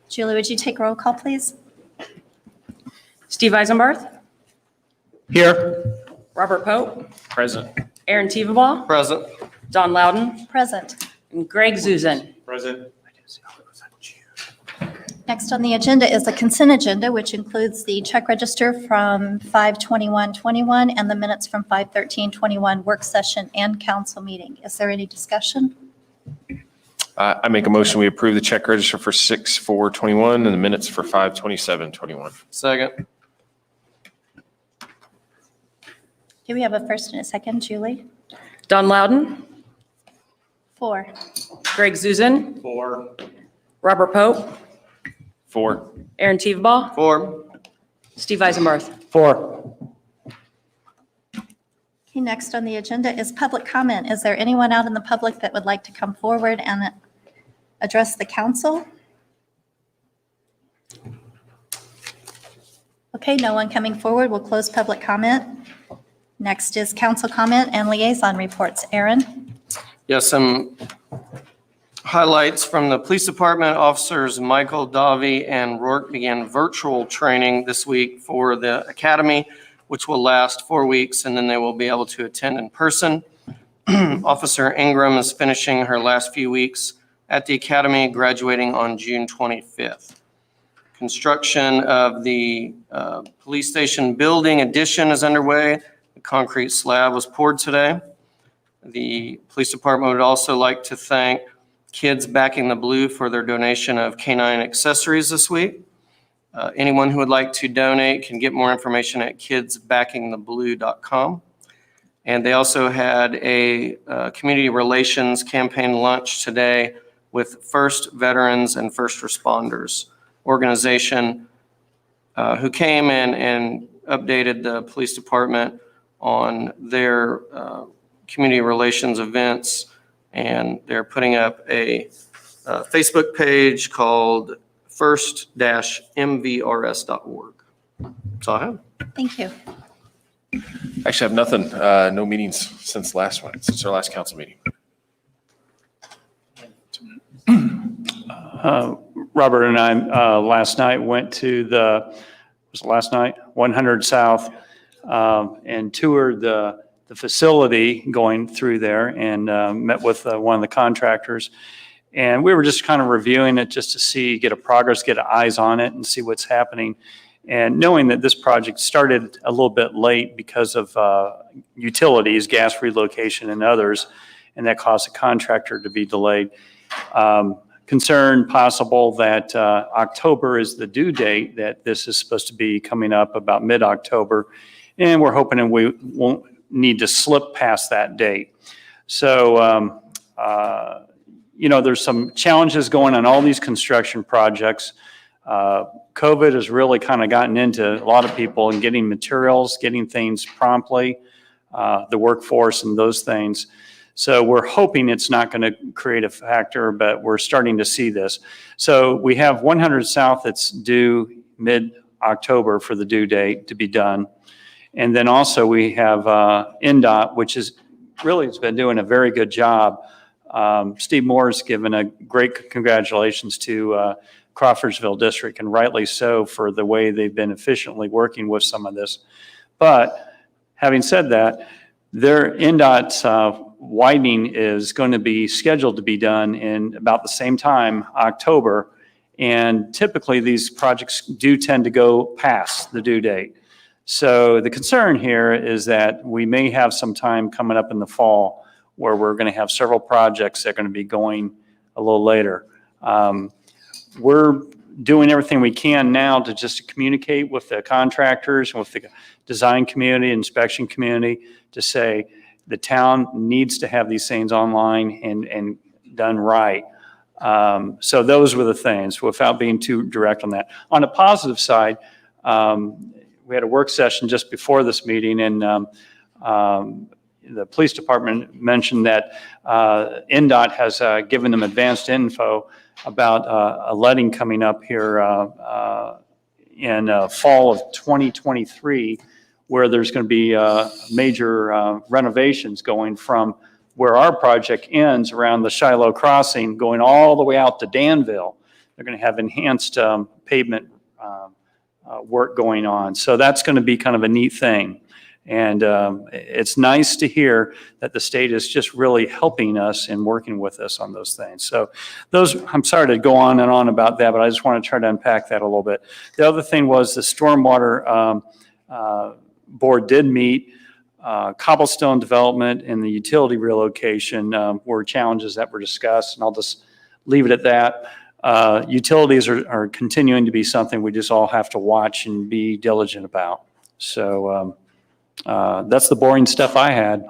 Julie, would you take roll call, please? Steve Eisenbarth, Here. Robert Pope, Present. Aaron Teveball, Present. Don Loudon, Present. and Greg Zuzen. Present. Next on the agenda is the consent agenda, which includes the check register from 5/21/21 and the minutes from 5/13/21 work session and council meeting. Is there any discussion? I make a motion, we approve the check register for 6/4/21 and the minutes for 5/27/21. Second. Do we have a first and a second, Julie? Don Loudon, 4. Greg Zuzen, 4. Robert Pope, 4. Aaron Teveball, 4. Steve Eisenbarth. 4. Okay, next on the agenda is public comment. Is there anyone out in the public that would like to come forward and address the council? Okay, no one coming forward. We'll close public comment. Next is council comment and liaison reports. Aaron? Yes, some highlights from the police department. Officers Michael, Davi, and Rourke began virtual training this week for the academy, which will last 4 weeks, and then they will be able to attend in person. Officer Ingram is finishing her last few weeks at the academy, graduating on June 25th. Construction of the police station building addition is underway. The concrete slab was poured today. The police department would also like to thank Kids Backing the Blue for their donation of canine accessories this week. Anyone who would like to donate can get more information at kidsbackingtheblue.com. And they also had a community relations campaign lunch today with First Veterans and First Responders organization who came in and updated the police department on their community relations events. And they're putting up a Facebook page called first-mvrs.org. That's all I have. Thank you. Actually, I have nothing. No meetings since our last council meeting. Robert and I last night went to 100 South and toured the facility going through there and met with one of the contractors. And we were just kind of reviewing it just to see, get eyes on it and see what's happening. And knowing that this project started a little bit late because of utilities, gas relocation and others, and that caused the contractor to be delayed. Concern possible that October is the due date, that this is supposed to be coming up about mid-October. And we're hoping that we won't need to slip past that date. So, there's some challenges going on all these construction projects. COVID has really kind of gotten into a lot of people and getting materials, getting things promptly, the workforce and those things. So we're hoping it's not going to create a factor, but we're starting to see this. So we have 100 South that's due mid-October for the due date to be done. And then also we have NDOT, which has been doing a very good job. Steve Moore's given a great congratulations to Crawfordsville District, and rightly so, for the way they've been efficiently working with some of this. But having said that, their NDOT's widening is going to be scheduled to be done in about the same time, October. And typically these projects do tend to go past the due date. So the concern here is that we may have some time coming up in the fall where we're going to have several projects that are going to be going a little later. We're doing everything we can now to just communicate with the contractors and with the design community, inspection community, to say the town needs to have these things online and done right. So those were the things, without being too direct on that. On the positive side, we had a work session just before this meeting, and the police department mentioned that NDOT has given them advanced info about a letting coming up here in fall of 2023, where there's going to be major renovations going from where our project ends around the Shiloh Crossing, going all the way out to Danville. they're going to have enhanced pavement work going on. So that's going to be kind of a neat thing. And it's nice to hear that the state is just really helping us and working with us on those things. So I'm sorry to go on and on about that, but I just want to try to unpack that a little bit. The other thing was the stormwater board did meet. Cobblestone development and the utility relocation were challenges that were discussed, and I'll just leave it at that. Utilities are continuing to be something we just all have to watch and be diligent about. So that's the boring stuff I had.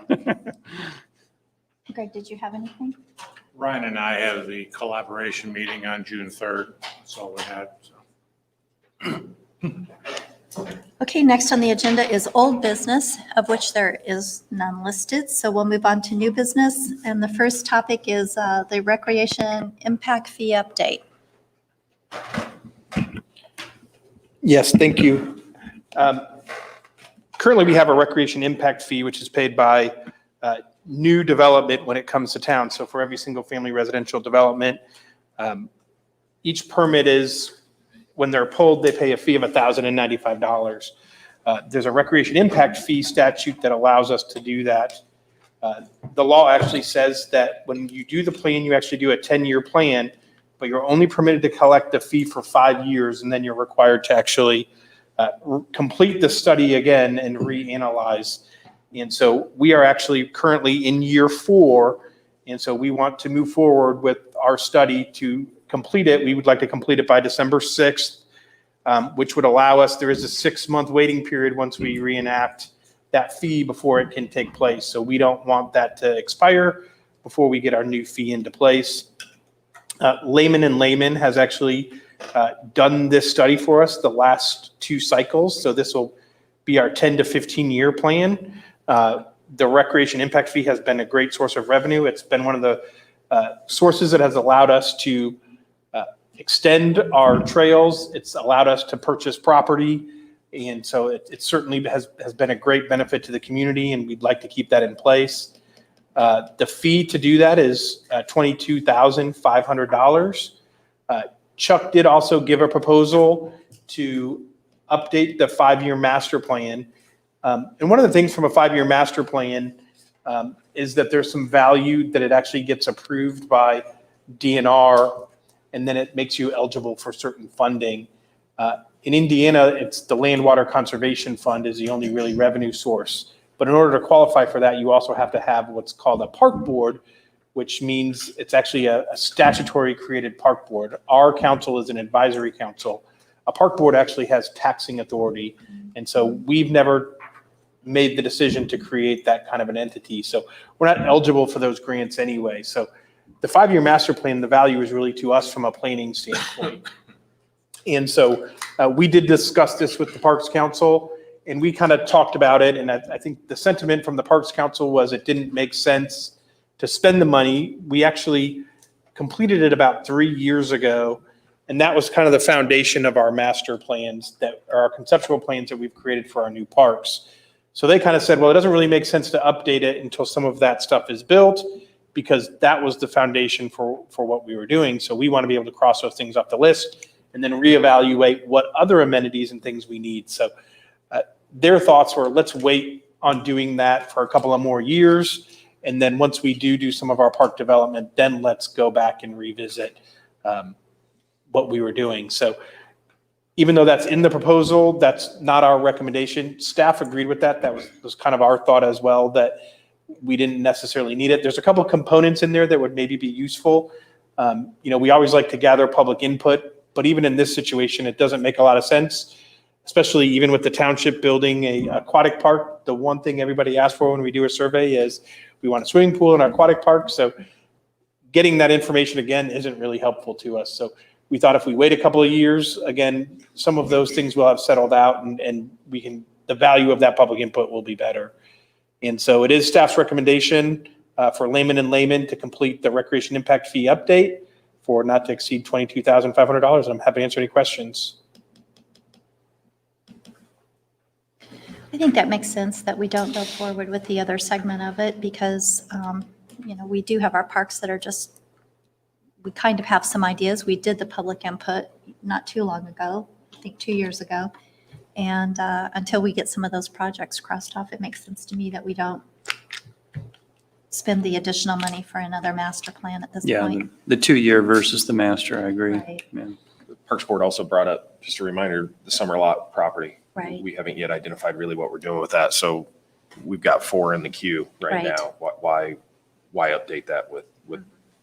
Greg, did you have anything? Ryan and I have the collaboration meeting on June 3rd. That's all we had. So. Okay, next on the agenda is old business, of which there is none listed. So we'll move on to new business. And the first topic is the recreation impact fee update. Yes, thank you. Currently, we have a recreation impact fee, which is paid by new development when it comes to town. So for every single family residential development, each permit is, when they're pulled, they pay a fee of $1,095. There's a recreation impact fee statute that allows us to do that. The law actually says that when you do the plan, you actually do a 10-year plan, but you're only permitted to collect the fee for 5 years, and then you're required to actually complete the study again and reanalyze. And so we are actually currently in year 4, and so we want to move forward with our study to complete it. We would like to complete it by December 6th, which would allow us, there is a 6-month waiting period once we reenact that fee before it can take place. So we don't want that to expire before we get our new fee into place. Layman and Layman has actually done this study for us the last 2 cycles. So this will be our 10 to 15 year plan. The recreation impact fee has been a great source of revenue. It's been one of the sources that has allowed us to extend our trails. It's allowed us to purchase property. And so it certainly has been a great benefit to the community, and we'd like to keep that in place. The fee to do that is $22,500. Chuck did also give a proposal to update the 5-year master plan. And one of the things from a 5-year master plan is that there's some value that it actually gets approved by DNR, and then it makes you eligible for certain funding. In Indiana, it's the Land Water Conservation Fund is the only really revenue source. But in order to qualify for that, you also have to have what's called a park board, which means it's actually a statutory created park board. Our council is an advisory council. A park board actually has taxing authority. And so we've never made the decision to create that kind of an entity. So we're not eligible for those grants anyway. So the 5-year master plan, the value is really to us from a planning standpoint. And so we did discuss this with the Parks Council, and we kind of talked about it. And I think the sentiment from the Parks Council was it didn't make sense to spend the money. We actually completed it about 3 years ago. And that was kind of the foundation of our master plans that are our conceptual plans that we've created for our new parks. So they kind of said, well, it doesn't really make sense to update it until some of that stuff is built, because that was the foundation for what we were doing. So we want to be able to cross those things off the list and then reevaluate what other amenities and things we need. So their thoughts were, let's wait on doing that for a couple of more years. And then once we do some of our park development, then let's go back and revisit what we were doing. So even though that's in the proposal, that's not our recommendation. Staff agreed with that. That was kind of our thought as well, that we didn't necessarily need it. There's a couple of components in there that would maybe be useful. We always like to gather public input, but even in this situation, it doesn't make a lot of sense, especially even with the township building a aquatic park. The one thing everybody asks for when we do a survey is we want a swimming pool in our aquatic park. So getting that information again isn't really helpful to us. So we thought if we wait a couple of years, again, some of those things will have settled out, and the value of that public input will be better. And so it is staff's recommendation for Layman and Layman to complete the recreation impact fee update for not to exceed $22,500. I'm happy to answer any questions. I think that makes sense that we don't go forward with the other segment of it because, we do have our parks that are just we kind of have some ideas. We did the public input not too long ago, I think 2 years ago. And until we get some of those projects crossed off, it makes sense to me that we don't spend the additional money for another master plan at this Yeah, point. the 2-year versus the master, I agree. Right. Yeah. Parks Board also brought up, just a reminder, the summer lot property. Right. We haven't yet identified really what we're doing with that, so we've got 4 in the queue right Right. now. Why update that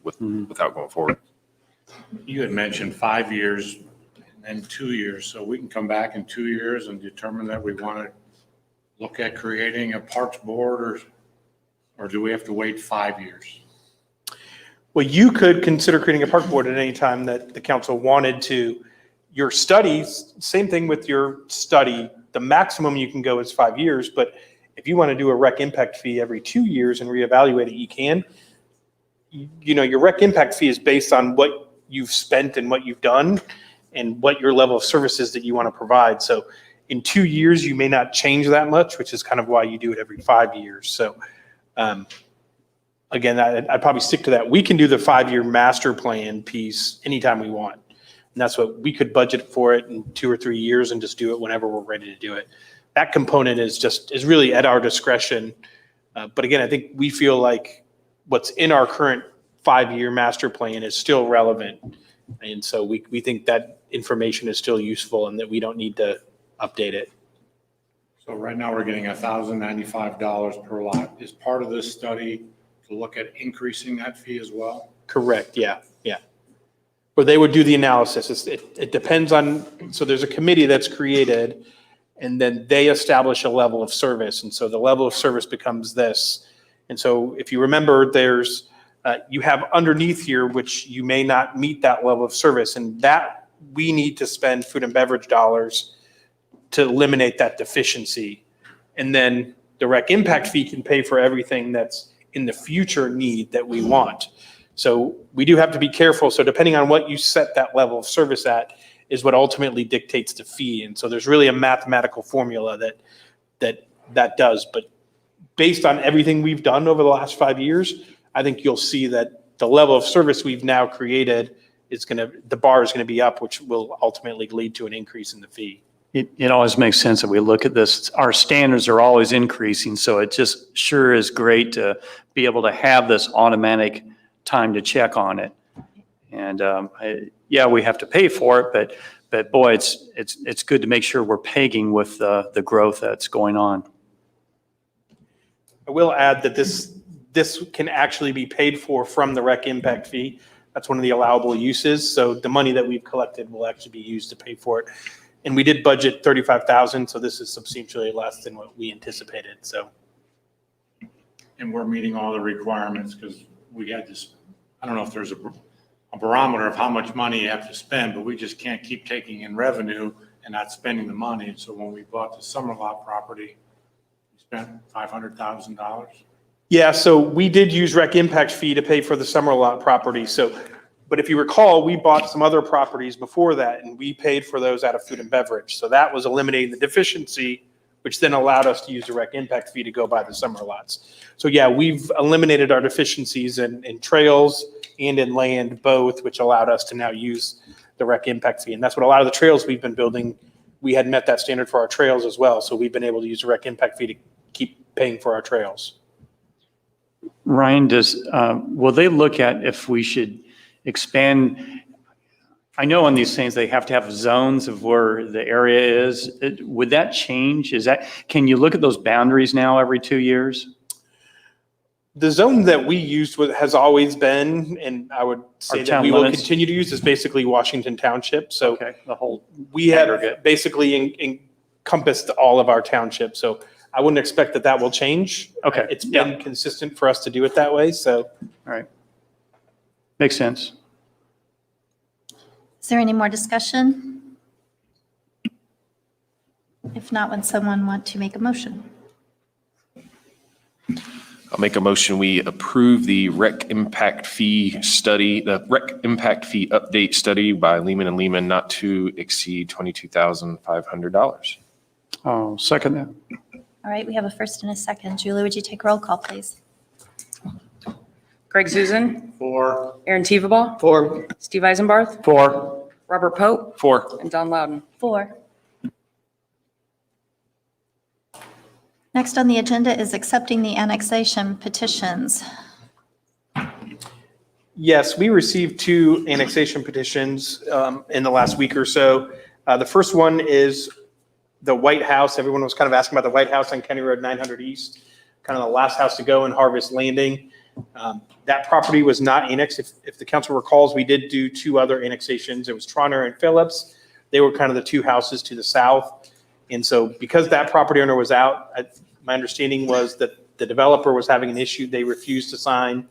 without going forward? You had mentioned 5 years and then 2 years, so we can come back in 2 years and determine that we want to look at creating a Parks Board, or do we have to wait 5 years? Well, you could consider creating a park board at any time that the council wanted to. Your studies, same thing with your study, the maximum you can go is 5 years, but if you want to do a rec impact fee every 2 years and reevaluate it, you can. You know, your rec impact fee is based on what you've spent and what you've done and what your level of services that you want to provide. So in 2 years, you may not change that much, which is kind of why you do it every 5 years. So again, I'd probably stick to that. We can do the 5-year master plan piece anytime we want. And that's what we could budget for it in 2 or 3 years and just do it whenever we're ready to do it. That component is really at our discretion. But again, I think we feel like what's in our current 5-year master plan is still relevant. And so we think that information is still useful and that we don't need to update it. So right now, we're getting $1,095 per lot. Is part of this study to look at increasing that fee as well? Correct, yeah. Or they would do the analysis. It depends on, so there's a committee that's created and then they establish a level of service. And so the level of service becomes this. And so if you remember, there's, you have underneath here, which you may not meet that level of service, and that we need to spend food and beverage dollars to eliminate that deficiency. And then the rec impact fee can pay for everything that's in the future need that we want. So we do have to be careful. So depending on what you set that level of service at is what ultimately dictates the fee. And so there's really a mathematical formula that does. But based on everything we've done over the last 5 years, I think you'll see that the level of service we've now created the bar is going to be up, which will ultimately lead to an increase in the fee. It always makes sense that we look at this. Our standards are always increasing, so it just sure is great to be able to have this automatic time to check on it. And yeah, we have to pay for it, but boy, it's good to make sure we're pegging with the growth that's going on. I will add that this can actually be paid for from the rec impact fee. That's one of the allowable uses. So the money that we've collected will actually be used to pay for it. And we did budget $35,000, so this is substantially less than what we anticipated. So, And we're meeting all the requirements because we had this, I don't know if there's a barometer of how much money you have to spend, but we just can't keep taking in revenue and not spending the money. And so when we bought the summer lot property, we spent $500,000. yeah, so we did use rec impact fee to pay for the summer lot property. So, but if you recall, we bought some other properties before that and we paid for those out of food and beverage. So that was eliminating the deficiency, which then allowed us to use the rec impact fee to go buy the summer lots. So yeah, we've eliminated our deficiencies in trails and in land both, which allowed us to now use the rec impact fee. And that's what a lot of the trails we've been building, we had met that standard for our trails as well. So we've been able to use the rec impact fee to keep paying for our trails. Ryan, will they look at if we should expand? I know on these things, they have to have zones of where the area is. Would that change? Can you look at those boundaries now every 2 years? The zone that we used has always been, and I would say Our that town we will limits? continue to use, is basically Washington Township. So Okay, the whole, we have aggregate. basically encompassed all of our townships. So I wouldn't expect that will change. Okay, It's been consistent for us to do it that way. So all right. Makes sense. Is there any more discussion? If not, would someone want to make a motion? I'll make a motion, we approve the rec impact fee study, the rec impact fee update study by Lehman and Lehman not to exceed $22,500. I'll second that. All right, we have a first and a second. Julie, would you take roll call, please? Greg Zuzen, For, Aaron Teveba, Four. Steve Eisenbarth, 4. Robert Pope, 4. and Don Loudon. 4. Next on the agenda is accepting the annexation petitions. Yes, we received 2 annexation petitions in the last week or so. The first one is the White House. Everyone was kind of asking about the White House on County Road 900 East, kind of the last house to go in Harvest Landing. That property was not annexed. If the council recalls, we did do 2 other annexations. It was Troner and Phillips. They were kind of the 2 houses to the south. And so because that property owner was out, my understanding was that the developer was having an issue. They refused to sign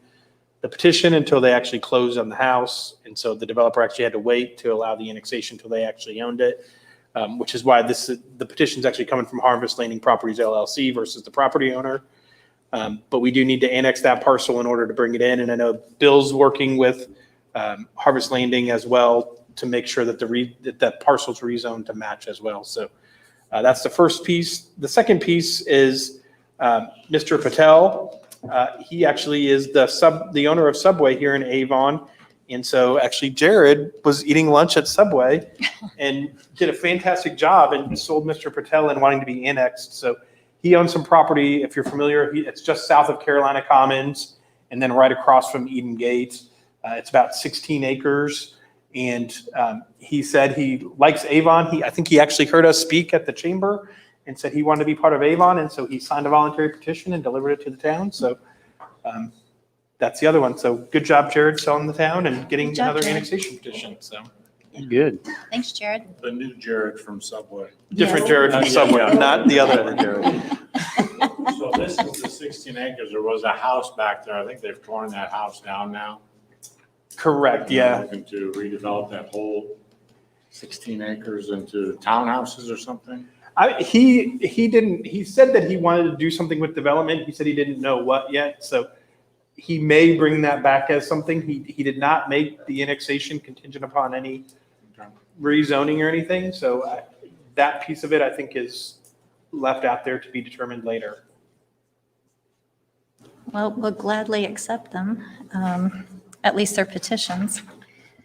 the petition until they actually closed on the house. And so the developer actually had to wait to allow the annexation until they actually owned it, which is why the petition is actually coming from Harvest Landing Properties LLC versus the property owner. But we do need to annex that parcel in order to bring it in. And I know Bill's working with Harvest Landing as well to make sure that that parcel's rezoned to match as well. So that's the first piece. The second piece is Mr. Patel. He actually is the owner of Subway here in Avon. And so actually Jared was eating lunch at Subway and did a fantastic job and sold Mr. Patel and wanting to be annexed. So he owns some property, if you're familiar, it's just south of Carolina Commons and then right across from Eden Gate. It's about 16 acres. And he said he likes Avon. I think he actually heard us speak at the chamber and said he wanted to be part of Avon. And so he signed a voluntary petition and delivered it to the town. So that's the other one. So good job, Jared, selling the town and getting Good job, another Jared. annexation petition. So Good. Thanks, Jared. the new Jared from Subway. different Yes. Jared from Yeah, Subway, yeah. not the other Jared. So this is the 16 acres. There was a house back there. I think they've torn that house down now. Correct, They're yeah. Looking to redevelop that whole 16 acres into townhouses or something. He said that he wanted to do something with development. He said he didn't know what yet. So he may bring that back as something. He did not make the annexation contingent upon any rezoning or anything. So that piece of it, I think, is left out there to be determined later. Well, we'll gladly accept them, at least their petitions.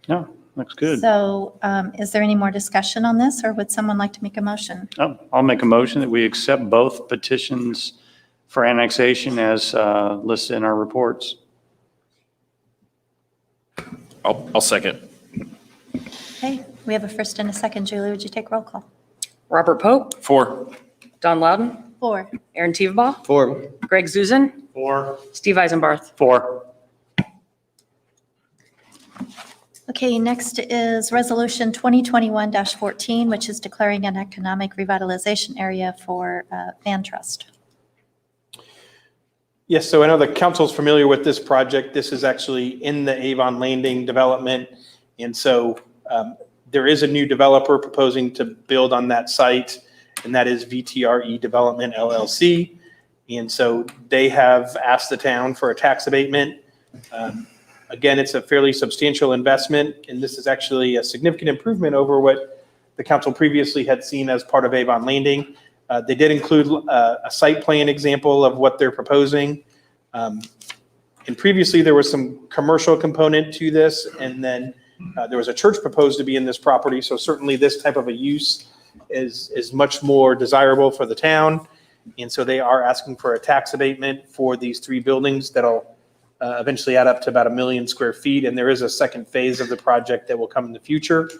No, looks good. So is there any more discussion on this, or would someone like to make a motion? Oh, I'll make a motion that we accept both petitions for annexation as listed in our reports. I'll second. Okay, we have a first and a second. Julie, would you take roll call? Robert Pope, 4. Don Loudon, 4. Aaron Teveba, Four. Greg Zuzen, Or Steve Eisenbarth. 4. Okay, next is Resolution 2021-14, which is declaring an economic revitalization area for Van Trust. Yes, so I know the council's familiar with this project. This is actually in the Avon Landing development. And so there is a new developer proposing to build on that site, and that is VTRE Development LLC. And so they have asked the town for a tax abatement. Again, it's a fairly substantial investment, and this is actually a significant improvement over what the council previously had seen as part of Avon Landing. They did include a site plan example of what they're proposing. And previously, there was some commercial component to this, and then there was a church proposed to be in this property. So certainly this type of a use is much more desirable for the town. And so they are asking for a tax abatement for these 3 buildings that'll eventually add up to about 1 million square feet. And there is a second phase of the project that will come in the future.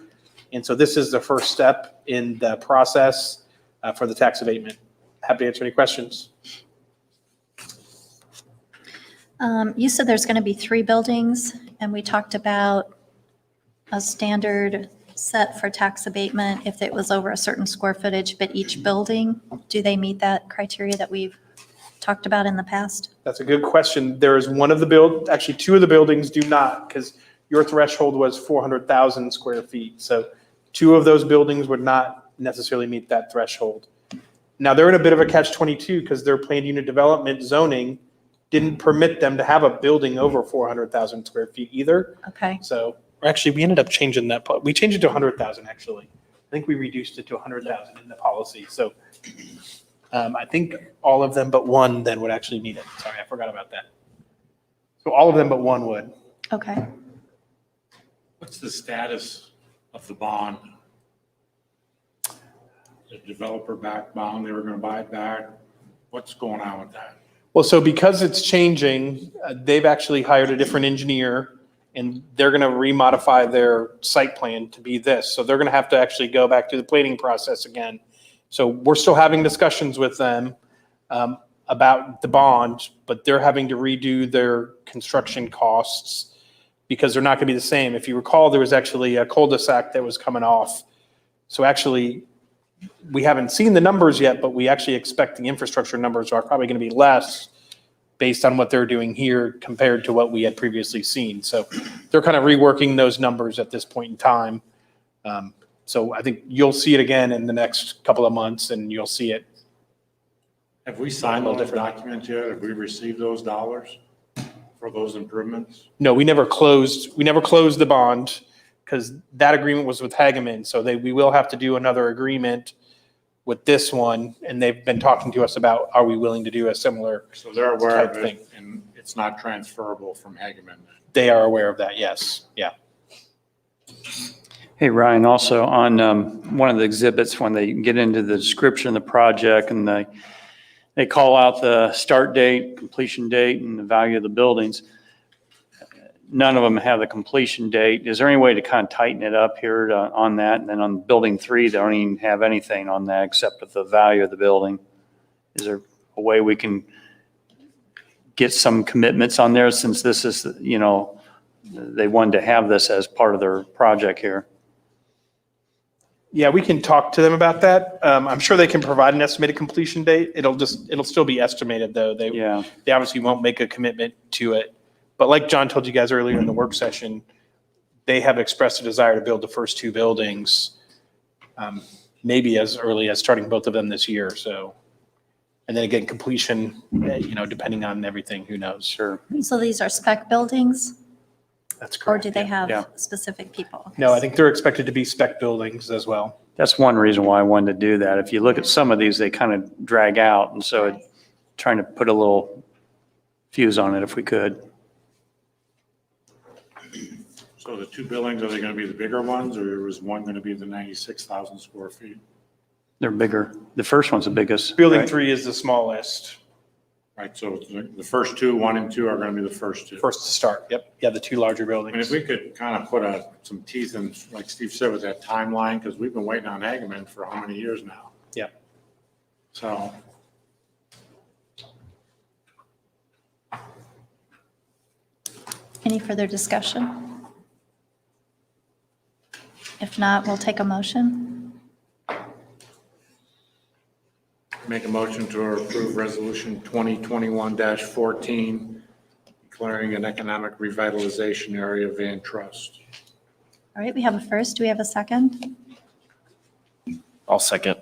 And so this is the first step in the process for the tax abatement. Happy to answer any questions. You said there's going to be 3 buildings, and we talked about a standard set for tax abatement if it was over a certain square footage, but each building, do they meet that criteria that we've talked about in the past? That's a good question. There is actually 2 of the buildings do not, because your threshold was 400,000 square feet. So 2 of those buildings would not necessarily meet that threshold. Now, they're in a bit of a catch-22 because their planned unit development zoning didn't permit them to have a building over 400,000 square feet either. Okay. So actually, we ended up changing that. We changed it to 100,000, actually. I think we reduced it to 100,000 in the policy. So I think all of them but 1 then would actually meet it. Sorry, I forgot about that. So all of them but one would. Okay. What's the status of the bond? The developer back bond, they were gonna buy it back. What's going on with that? Well, so because it's changing, they've actually hired a different engineer and they're going to remodify their site plan to be this. So they're going to have to actually go back to the planning process again. So we're still having discussions with them about the bond, but they're having to redo their construction costs because they're not going to be the same. If you recall, there was actually a cul-de-sac that was coming off. So actually, we haven't seen the numbers yet, but we actually expect the infrastructure numbers are probably going to be less based on what they're doing here compared to what we had previously seen. So they're kind of reworking those numbers at this point in time. So I think you'll see it again in the next couple of months and you'll see it. Have we signed those documents yet? Have we received those dollars for those improvements? No, we never closed the bond because that agreement was with Hageman. So we will have to do another agreement with this one. And they've been talking to us about, are we willing to do a similar? So they're aware of Type thing. it and it's not transferable from Hageman. They are aware of that. Yes. Yeah. Hey, Ryan, also on one of the exhibits, when they get into the description of the project and they call out the start date, completion date, and the value of the buildings, none of them have the completion date. Is there any way to kind of tighten it up here on that? And then on building 3, they don't even have anything on that except with the value of the building. Is there a way we can get some commitments on there since this is, they wanted to have this as part of their project here? Yeah, we can talk to them about that. I'm sure they can provide an estimated completion date. It'll still be estimated though. Yeah. They obviously won't make a commitment to it. But like John told you guys earlier in the work session, they have expressed a desire to build the first 2 buildings, maybe as early as starting both of them this year. So, and then again, completion, depending on everything, who knows? Sure. So these are spec buildings That's or correct. do they Yeah. have specific people? No, I think they're expected to be spec buildings as well. That's one reason why I wanted to do that. If you look at some of these, they kind of drag out. And so trying to put a little fuse on it if we could. So the 2 buildings, are they going to be the bigger ones or is one going to be the 96,000 square feet? They're bigger. The first one's the biggest. Building right? 3 is the smallest, Right, so the first 2, 1 and 2 are going to be the first 2. first to start. Yep. Yeah, the 2 larger And if buildings. we could kind of put some teeth in, like Steve said, with that timeline, because we've been waiting on Hageman for how many years now? Yeah. So, Any further discussion? If not, we'll take a motion. make a motion to approve resolution 2021-14, declaring an economic revitalization area of Van Trust. All right, we have a first. Do we have a second? I'll second.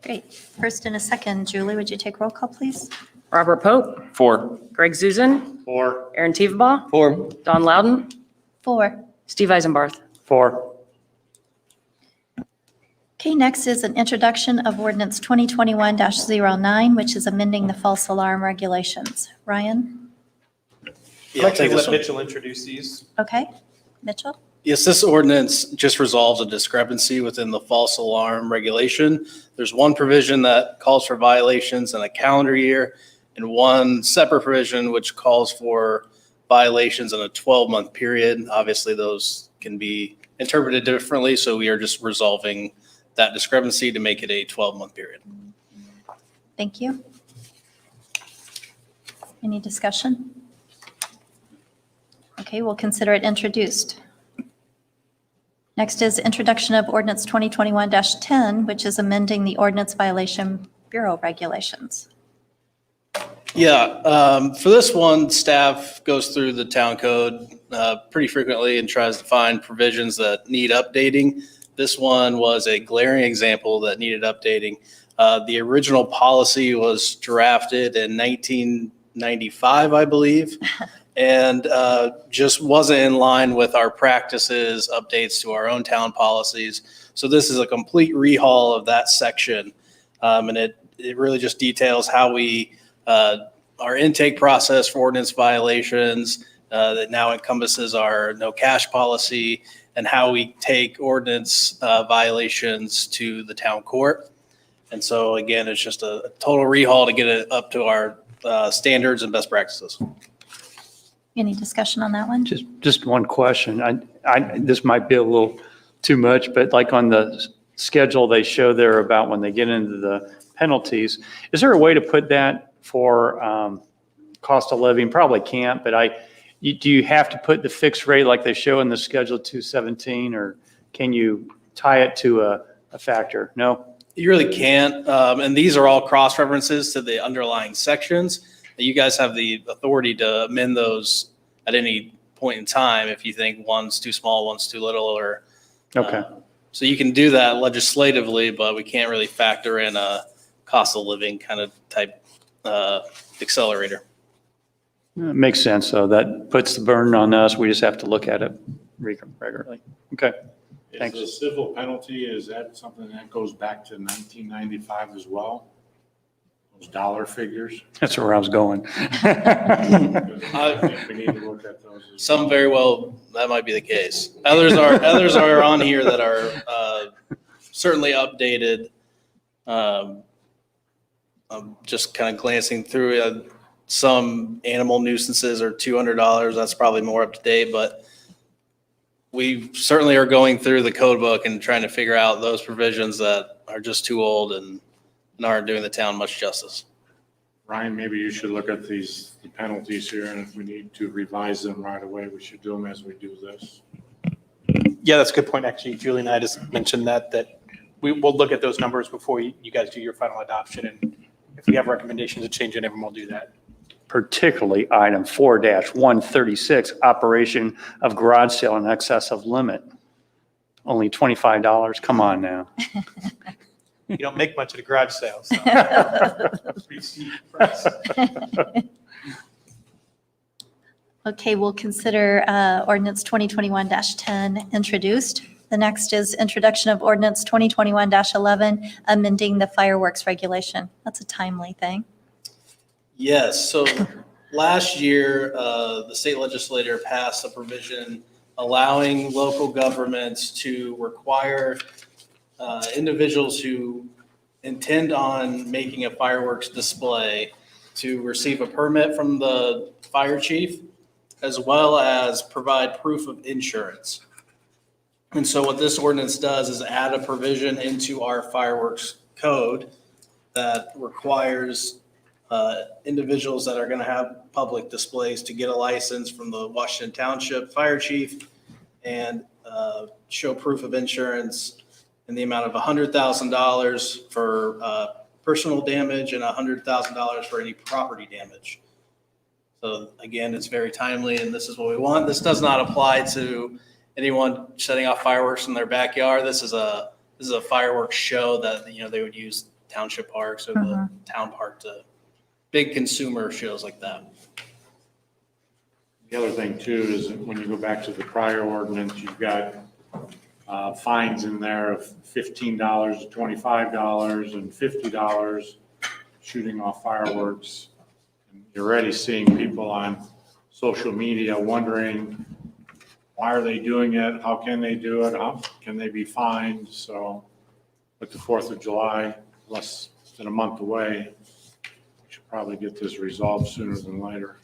Great. First and a second. Julie, would you take roll call, please? Robert Pope, 4. Greg Zuzen, Four. Aaron Teveba, 4. Don Loudon, 4. Steve Eisenbarth. 4. Okay, next is an introduction of ordinance 2021-09, which is amending the false alarm regulations. Ryan? I'd Yeah, like I'll to take this let one. Mitchell introduce these. Okay. Mitchell? Yes, this ordinance just resolves a discrepancy within the false alarm regulation. There's one provision that calls for violations in a calendar year and one separate provision which calls for violations in a 12-month period. Obviously, those can be interpreted differently, so we are just resolving that discrepancy to make it a 12-month period. Thank you. Any discussion? Okay, we'll consider it introduced. Next is introduction of ordinance 2021-10, which is amending the Ordinance Violation Bureau regulations. Yeah, for this one, staff goes through the town code pretty frequently and tries to find provisions that need updating. This one was a glaring example that needed updating. The original policy was drafted in 1995, I believe, and just wasn't in line with our practices, updates to our own town policies. So this is a complete rehaul of that section, and it really just details how we our intake process for ordinance violations that now encompasses our no cash policy and how we take ordinance violations to the town court. And so again, it's just a total rehaul to get it up to our standards and best practices. Any discussion on that one? Just one question. This might be a little too much, but like on the schedule they show there about when they get into the penalties, is there a way to put that for cost of living? Probably can't, but do you have to put the fixed rate like they show in the Schedule 217, or can you tie it to a factor? No? You really can't. And these are all cross references to the underlying sections. You guys have the authority to amend those at any point in time if you think one's too small, one's too little, or. Okay. So you can do that legislatively, but we can't really factor in a cost of living kind of type accelerator. Makes sense. So that puts the burden on us. We just have to look at it regularly. Okay. Thanks. Is the civil penalty, is that something that goes back to 1995 as well? Those dollar figures? That's where I was going. I think we need to look at those. as Some well. very well, that might be the case. Others are on here that are certainly updated. I'm just kind of glancing through it. Some animal nuisances are $200. That's probably more up to date, but we certainly are going through the code book and trying to figure out those provisions that are just too old and aren't doing the town much justice. Ryan, maybe you should look at the penalties here, and if we need to revise them right away, we should do them as we do this. Yeah, that's a good point, actually. Julie and I just mentioned that we'll look at those numbers before you guys do your final adoption, and if we have recommendations to change any of them, we'll do that. Particularly item 4-136, operation of garage sale in excess of limit. Only $25. Come on now. You don't make much at a garage sale, so. Pretty steep price. Okay, we'll consider ordinance 2021-10 introduced. The next is introduction of ordinance 2021-11, amending the fireworks regulation. That's a timely thing. Yes, so last year, the state legislature passed a provision allowing local governments to require individuals who intend on making a fireworks display to receive a permit from the fire chief, as well as provide proof of insurance. And so what this ordinance does is add a provision into our fireworks code that requires individuals that are going to have public displays to get a license from the Washington Township Fire Chief and show proof of insurance in the amount of $100,000 for personal damage and $100,000 for any property damage. So again, it's very timely, and this is what we want. This does not apply to anyone setting off fireworks in their backyard. This is a fireworks show that they would use township parks or the town park to big consumer shows like that. The other thing too is that when you go back to the prior ordinance, you've got fines in there of $15 to $25 and $50 shooting off fireworks. And you're already seeing people on social media wondering, why are they doing it? How can they do it? How can they be fined? So with the 4th of July, less than a month away, we should probably get this resolved sooner than later.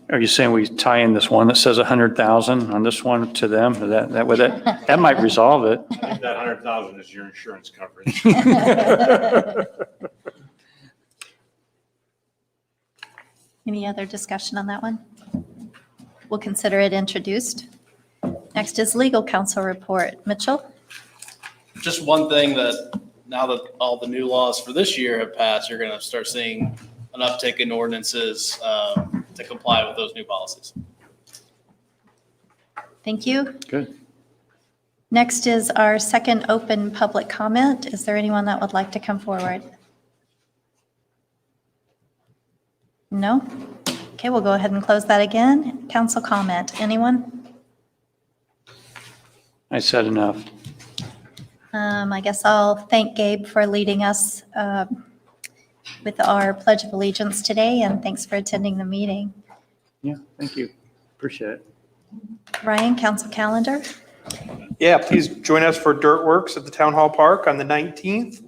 Are you saying we tie in this one that says 100,000 on this one to them? That might resolve it. I think that 100,000 is your insurance coverage. Any other discussion on that one? We'll consider it introduced. Next is legal counsel report. Mitchell? Just one thing that now that all the new laws for this year have passed, you're going to start seeing an uptick in ordinances to comply with those new policies. Thank you. Good. Next is our second open public comment. Is there anyone that would like to come forward? No? Okay, we'll go ahead and close that again. Council comment. Anyone? I said enough. I guess I'll thank Gabe for leading us with our Pledge of Allegiance today, and thanks for attending the meeting. Yeah, thank you. Appreciate it. Ryan, council calendar? Yeah, please join us for Dirt Works at the Town Hall Park on the 19th.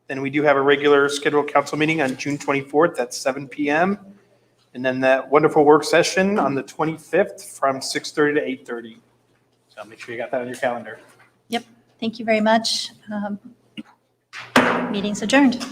Then we do have a regular scheduled council meeting on June 24th at 7 PM. And then that wonderful work session on the 25th from 6:30 to 8:30. So make sure you got that on your calendar. Yep, thank you very much. Meeting's adjourned.